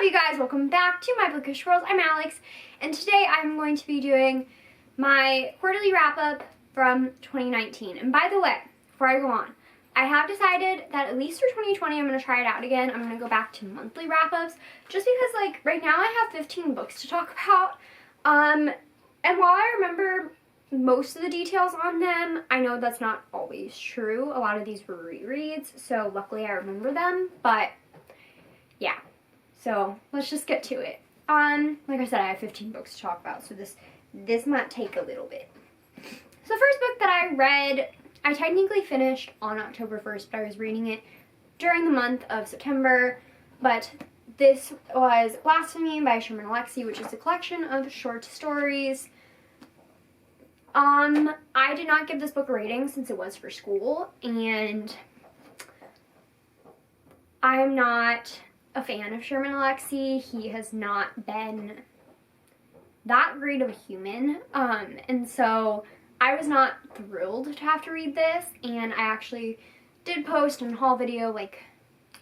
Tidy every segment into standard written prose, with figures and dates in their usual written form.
you guys? Welcome back to my Bookish World. I'm Alex, and today I'm going to be doing my quarterly wrap-up from 2019. And by the way, before I go on, I have decided that at least for 2020 I'm going to try it out again. I'm going to go back to monthly wrap-ups, just because, like, right now I have 15 books to talk about. And while I remember most of the details on them, I know that's not always true. A lot of these were rereads, so luckily I remember them, but yeah. So let's just get to it. Like I said, I have 15 books to talk about, so this might take a little bit. So the first book that I read, I technically finished on October 1st, but I was reading it during the month of September. But this was Blasphemy by Sherman Alexie, which is a collection of short stories. I did not give this book a rating since it was for school, and I'm not a fan of Sherman Alexie. He has not been that great of a human, and so I was not thrilled to have to read this, and I actually did post a haul video like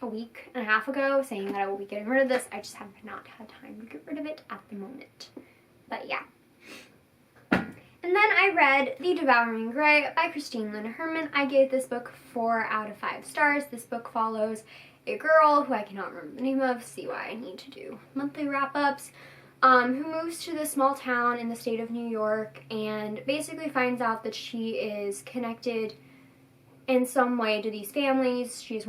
a week and a half ago saying that I will be getting rid of this. I just have not had time to get rid of it at the moment, but yeah. And then I read The Devouring Greg by Christine Lynn Herman. I gave this book 4 out of 5 stars. This book follows a girl who I cannot remember the name of, see why I need to do monthly wrap-ups, who moves to this small town in the state of New York and basically finds out that she is connected in some way to these families. She's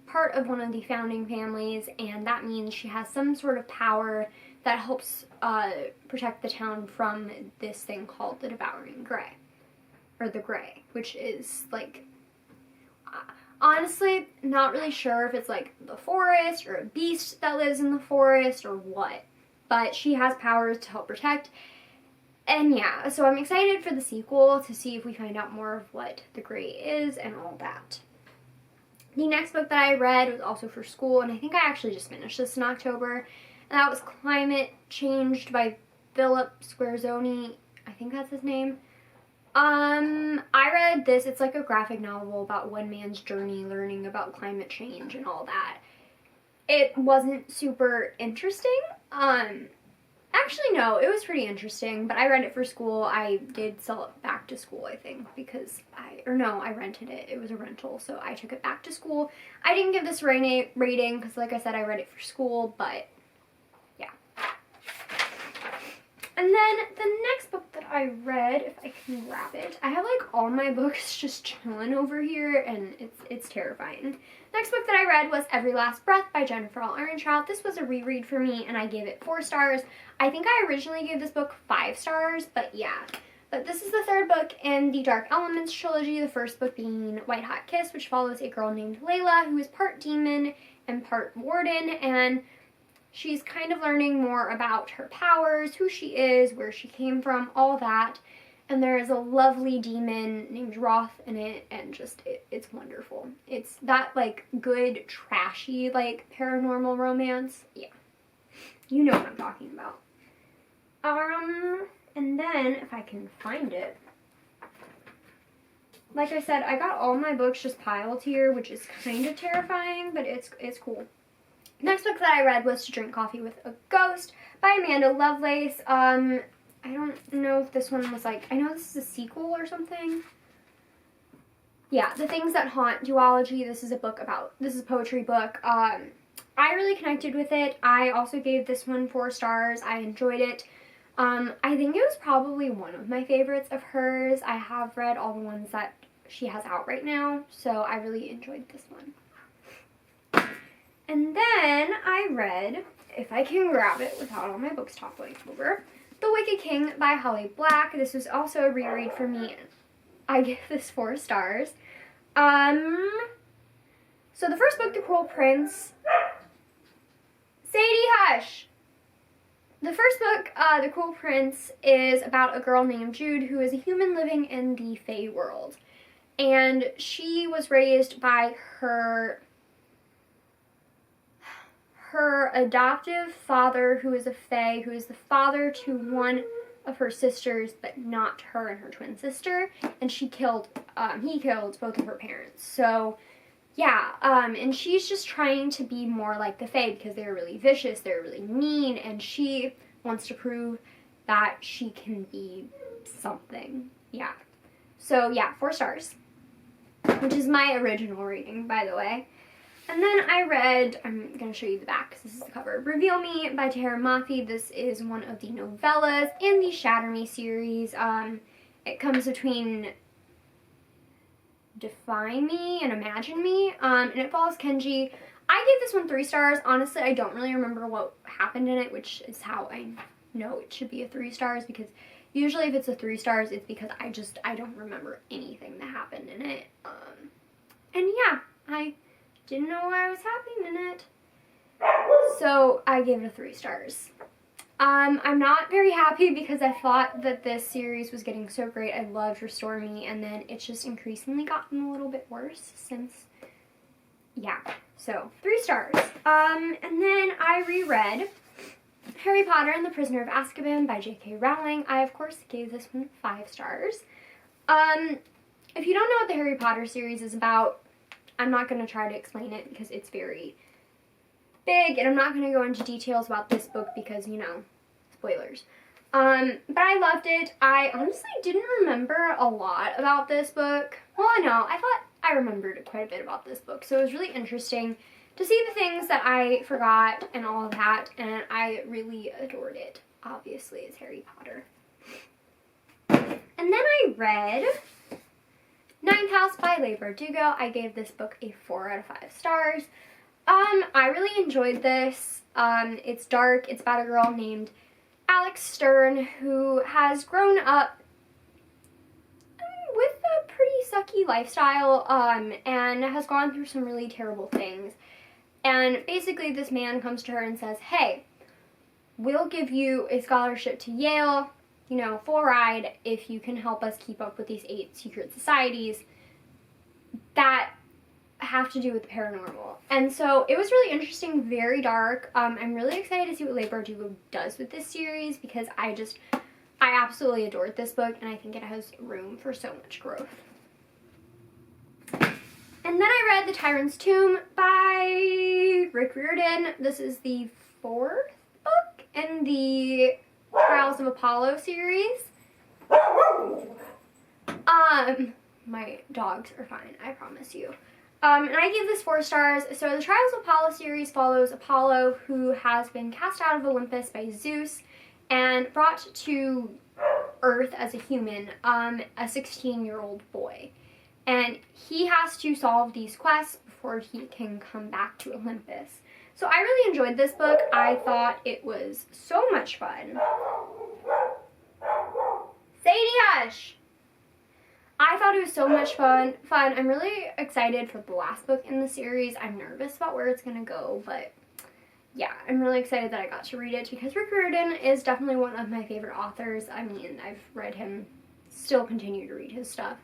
part of one of the founding families, and that means she has some sort of power that helps protect the town from this thing called the Devouring Greg, or the Grey, which is like, honestly, not really sure if it's like the forest or a beast that lives in the forest or what, but she has powers to help protect. And yeah, so I'm excited for the sequel to see if we find out more of what the Grey is and all that. The next book that I read was also for school, and I think I actually just finished this in October, and that was Climate Changed by Philip Squarzoni. I think that's his name. I read this. It's like a graphic novel about one man's journey learning about climate change and all that. It wasn't super interesting. Actually, no, it was pretty interesting, but I read it for school. I did sell it back to school, I think, because I rented it. It was a rental, so I took it back to school. I didn't give this rating because, like I said, I read it for school, but yeah. And then the next book that I read, if I can grab it, I have like all my books just chilling over here, and it's terrifying. Next book that I read was Every Last Breath by Jennifer L. Ehrenshaw. This was a reread for me, and I gave it 4 stars. I think I originally gave this book 5 stars, but yeah. But this is the third book in the Dark Elements trilogy, the first book being White Hot Kiss, which follows a girl named Layla, who is part demon and part warden, and she's kind of learning more about her powers, who she is, where she came from, all that. And there is a lovely demon named Roth in it, and just, it's wonderful. It's that, like, good, trashy, like, paranormal romance. Yeah. You know what I'm talking about. And then, if I can find it, like I said, I got all my books just piled here, which is kind of terrifying, but it's cool. Next book that I read was To Drink Coffee with a Ghost by Amanda Lovelace. I don't know if this one was like, I know this is a sequel or something. Yeah, The Things That Haunt duology. This is a poetry book. I really connected with it. I also gave this one 4 stars. I enjoyed it. I think it was probably one of my favorites of hers. I have read all the ones that she has out right now, so I really enjoyed this one. And then I read, if I can grab it without all my books toppling over, The Wicked King by Holly Black. This was also a reread for me. I give this 4 stars. So the first book, The Cruel Prince. Sadie, hush! The first book, The Cruel Prince, is about a girl named Jude who is a human living in the Fae world. And she was raised by her adoptive father, who is a Fae, who is the father to one of her sisters, but not her and her twin sister. And he killed both of her parents. So yeah, and she's just trying to be more like the Fae because they're really vicious, they're really mean, and she wants to prove that she can be something. Yeah. So, yeah, 4 stars, which is my original rating, by the way. And then I read, I'm going to show you the back because this is the cover, Reveal Me by Tahira Mafi. This is one of the novellas in the Shatter Me series. It comes between Defy Me and Imagine Me, and it follows Kenji. I gave this one 3 stars. Honestly, I don't really remember what happened in it, which is how I know it should be a 3 stars, because usually if it's a 3 stars, it's because I don't remember anything that happened in it. And yeah, I didn't know what was happening in it. So I gave it a 3 stars. I'm not very happy because I thought that this series was getting so great. I loved Restore Me, and then it's just increasingly gotten a little bit worse since, yeah. So 3 stars. And then I reread Harry Potter and the Prisoner of Azkaban by J.K. Rowling. I, of course, gave this one 5 stars. If you don't know what the Harry Potter series is about, I'm not going to try to explain it because it's very big, and I'm not going to go into details about this book because, you know, spoilers. But I loved it. I honestly didn't remember a lot about this book. Well, I thought I remembered quite a bit about this book, so it was really interesting to see the things that I forgot and all of that, and I really adored it. Obviously, it's Harry Potter. And then I read Ninth House by Leigh Bardugo. I gave this book a 4 out of 5 stars. I really enjoyed this. It's dark. It's about a girl named Alex Stern who has grown up with a pretty sucky lifestyle, and has gone through some really terrible things. And basically this man comes to her and says, hey, we'll give you a scholarship to Yale, you know, full ride, if you can help us keep up with these 8 secret societies that have to do with the paranormal. And so it was really interesting, very dark. I'm really excited to see what Leigh Bardugo does with this series because I absolutely adored this book, and I think it has room for so much growth. And then I read The Tyrants Tomb by Rick Riordan. This is the 4th book in the Trials of Apollo series. My dogs are fine, I promise you. And I gave this 4 stars. So the Trials of Apollo series follows Apollo, who has been cast out of Olympus by Zeus and brought to Earth as a human, a 16-year-old boy. And he has to solve these quests before he can come back to Olympus. So I really enjoyed this book. I thought it was so much fun. Sadie, hush! I thought it was so much fun. I'm really excited for the last book in the series. I'm nervous about where it's going to go, but yeah, I'm really excited that I got to read it because Rick Riordan is definitely one of my favorite authors. I mean, I've read him, still continue to read his stuff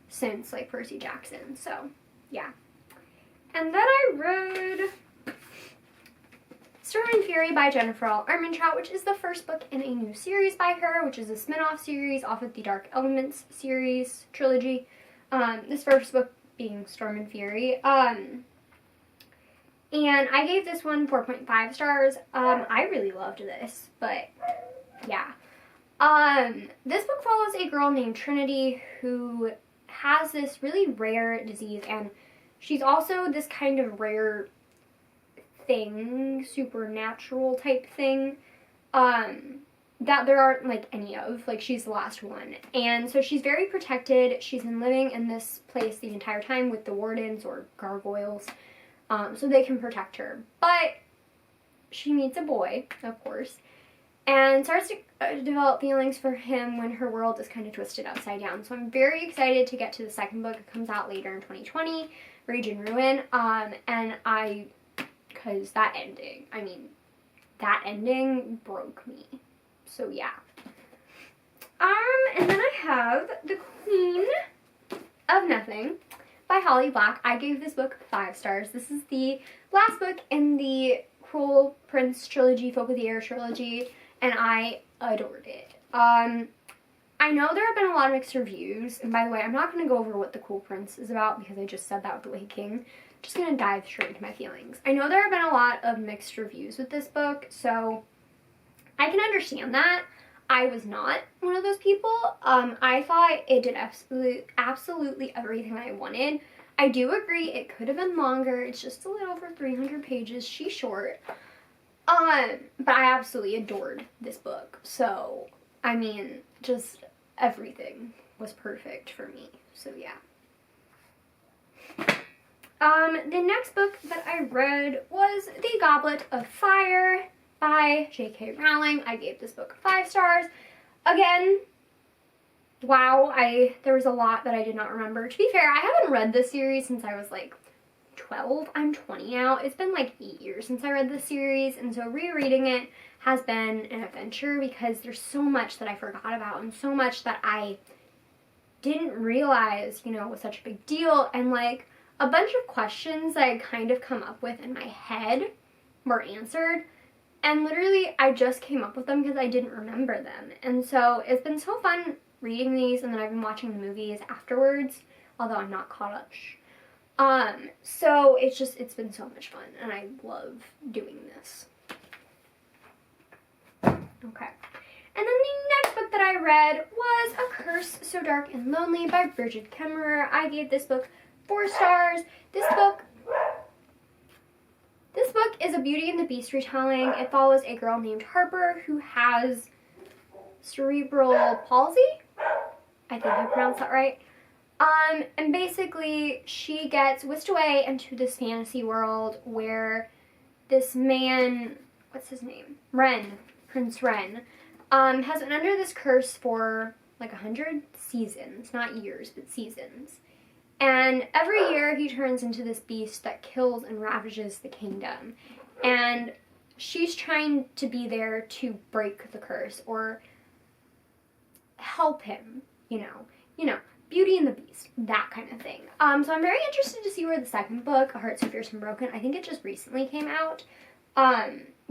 since, like, Percy Jackson, so yeah. And then I read Storm and Fury by Jennifer L. Armentrout, which is the first book in a new series by her, which is a spin-off series off of the Dark Elements series trilogy. This first book being Storm and Fury. And I gave this one 4.5 stars. I really loved this, but yeah. This book follows a girl named Trinity who has this really rare disease, and she's also this kind of rare thing, supernatural type thing, that there aren't, like, any of. Like, she's the last one. And so she's very protected. She's been living in this place the entire time with the wardens, or gargoyles, so they can protect her. But she meets a boy, of course, and starts to develop feelings for him when her world is kind of twisted upside down. So I'm very excited to get to the second book. It comes out later in 2020, Rage and Ruin, because that ending broke me. So yeah. And then I have The Queen of Nothing by Holly Black. I gave this book 5 stars. This is the last book in the Cruel Prince trilogy, Folk of the Air trilogy, and I adored it. I know there have been a lot of mixed reviews, and by the way, I'm not going to go over what The Cruel Prince is about because I just said that with The Wicked King, just gonna dive straight into my feelings. I know there have been a lot of mixed reviews with this book, so I can understand that. I was not one of those people. I thought it did absolutely everything I wanted. I do agree it could have been longer. It's just a little over 300 pages. She's short. But I absolutely adored this book. So, I mean, just everything was perfect for me. So, yeah. The next book that I read was The Goblet of Fire by J.K. Rowling. I gave this book 5 stars. Again, wow, there was a lot that I did not remember. To be fair, I haven't read this series since I was like 12. I'm 20 now. It's been like 8 years since I read this series, and so rereading it has been an adventure because there's so much that I forgot about and so much that I didn't realize, you know, was such a big deal, and like a bunch of questions that I kind of come up with in my head were answered, and literally I just came up with them because I didn't remember them. And so it's been so fun reading these, and then I've been watching the movies afterwards, although I'm not caught up. So it's been so much fun, and I love doing this. Okay. And then the next book that I read was A Curse So Dark and Lonely by Bridget Kemmerer. I gave this book 4 stars. This book is a Beauty and the Beast retelling. It follows a girl named Harper who has cerebral palsy. I think I pronounced that right. And basically she gets whisked away into this fantasy world where this man, what's his name? Prince Ren, has been under this curse for like 100 seasons, not years, but seasons. And every year he turns into this beast that kills and ravages the kingdom. And she's trying to be there to break the curse or help him, you know, Beauty and the Beast, that kind of thing. So I'm very interested to see where the second book, A Heart So Fierce and Broken, I think it just recently came out,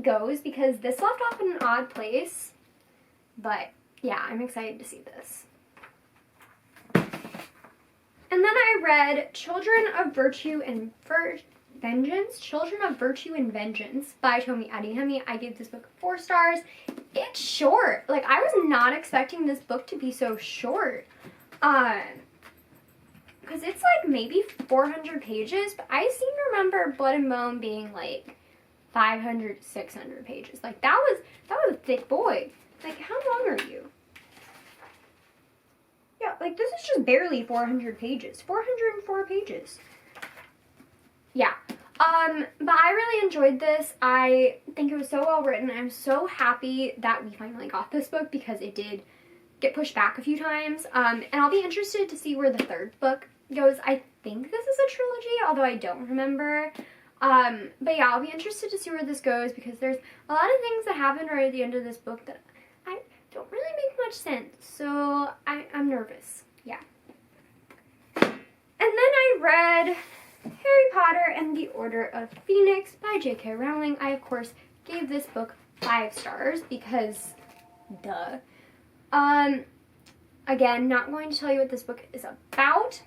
goes, because this left off in an odd place. But yeah, I'm excited to see this. And then I read Children of Virtue and Vengeance by Tomi Adeyemi. I gave this book 4 stars. It's short. Like, I was not expecting this book to be so short. Because it's like maybe 400 pages, but I seem to remember Blood and Bone being like 500, 600 pages. Like, that was a thick boy. Like, how long are you? Yeah, like, this is just barely 400 pages. 404 pages. Yeah. But I really enjoyed this. I think it was so well written. I'm so happy that we finally got this book because it did get pushed back a few times. And I'll be interested to see where the third book goes. I think this is a trilogy, although I don't remember. But yeah, I'll be interested to see where this goes because there's a lot of things that happen right at the end of this book that I don't really make much sense. So I'm nervous. Yeah. And then I read Harry Potter and the Order of Phoenix by J.K. Rowling. I, of course, gave this book 5 stars because, duh. Again, not going to tell you what this book is about,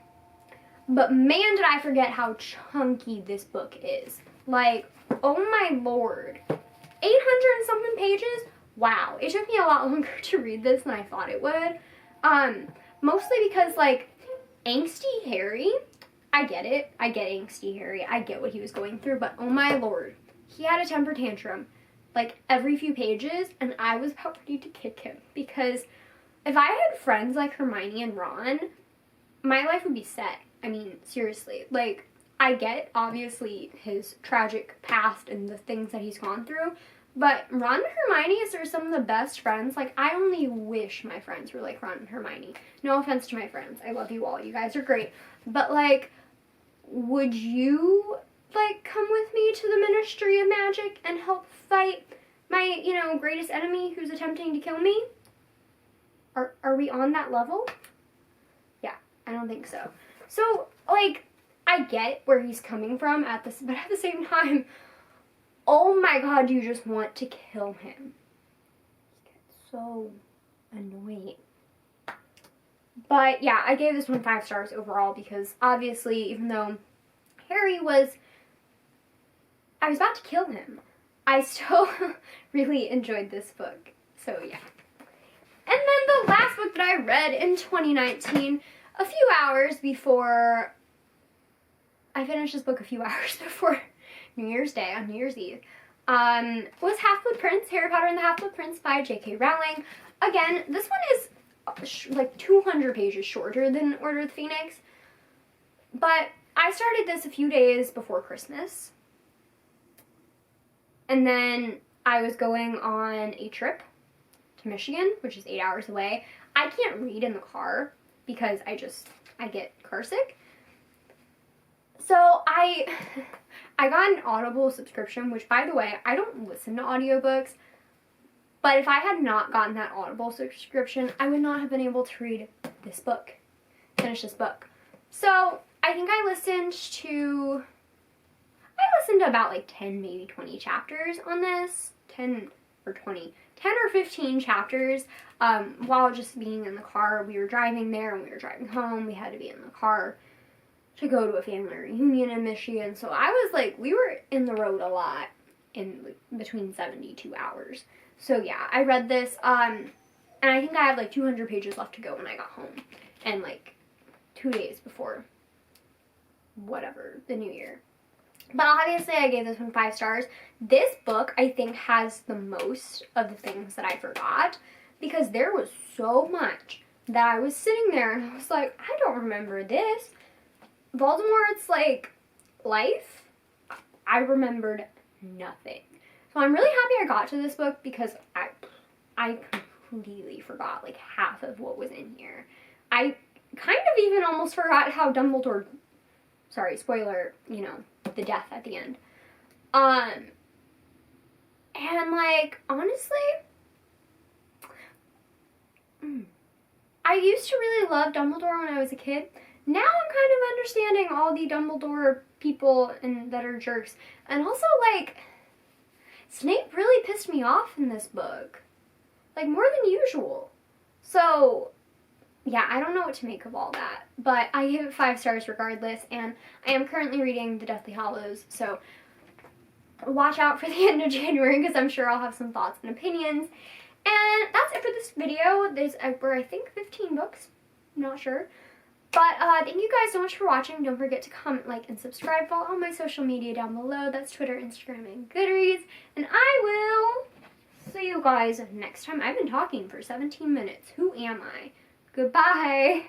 but man, did I forget how chunky this book is. Like, oh my lord. 800 and something pages? Wow. It took me a lot longer to read this than I thought it would. Mostly because, like, angsty Harry, I get it. I get angsty Harry. I get what he was going through, but oh my lord. He had a temper tantrum, like, every few pages, and I was about ready to kick him because if I had friends like Hermione and Ron, my life would be set. I mean, seriously. Like, I get, obviously, his tragic past and the things that he's gone through, but Ron and Hermione are some of the best friends. Like, I only wish my friends were like Ron and Hermione. No offense to my friends. I love you all. You guys are great. But, like, would you, like, come with me to the Ministry of Magic and help fight my, you know, greatest enemy who's attempting to kill me? Are we on that level? Yeah, I don't think so. So, like, I get where he's coming from at this, but at the same time, oh my god, you just want to kill him. He gets so annoying. But yeah, I gave this one 5 stars overall because obviously, even though Harry was, I was about to kill him. I still really enjoyed this book. So yeah. And then the last book that I read in 2019, a few hours before, I finished this book a few hours before New Year's Day, on New Year's Eve, was HalfBlood Prince, Harry Potter and the HalfBlood Prince by J.K. Rowling. Again, this one is like 200 pages shorter than Order of the Phoenix, but I started this a few days before Christmas, and then I was going on a trip to Michigan, which is 8 hours away. I can't read in the car because I get car sick. So I got an Audible subscription, which, by the way, I don't listen to audiobooks, but if I had not gotten that Audible subscription, I would not have been able to read this book, finish this book. So I think I listened to about like 10, maybe 20 chapters on this, 10 or 15 chapters, while just being in the car. We were driving there and we were driving home. We had to be in the car to go to a family reunion in Michigan. So I was like, we were in the road a lot, in between 72 hours. So yeah, I read this, and I think I had like 200 pages left to go when I got home, and like 2 days before whatever, the new year. But obviously I gave this one 5 stars. This book, I think, has the most of the things that I forgot, because there was so much that I was sitting there and I was like, I don't remember this. Voldemort's, like, life, I remembered nothing. So I'm really happy I got to this book, because I completely forgot, like, half of what was in here. I kind of even almost forgot how Dumbledore, sorry, spoiler, you know, the death at the end. And, like, honestly, I used to really love Dumbledore when I was a kid. Now I'm kind of understanding all the Dumbledore people that are jerks. And also, like, Snape really pissed me off in this book. Like, more than usual. So, yeah, I don't know what to make of all that. But I give it 5 stars regardless. And I am currently reading The Deathly Hallows. So, watch out for the end of January, because I'm sure I'll have some thoughts and opinions. And that's it for this video. There's over, I think, 15 books. I'm not sure. But thank you guys so much for watching. Don't forget to comment, like, and subscribe. Follow all my social media down below. That's Twitter, Instagram, and Goodreads. And I will see you guys next time. I've been talking for 17 minutes. Who am I? Goodbye.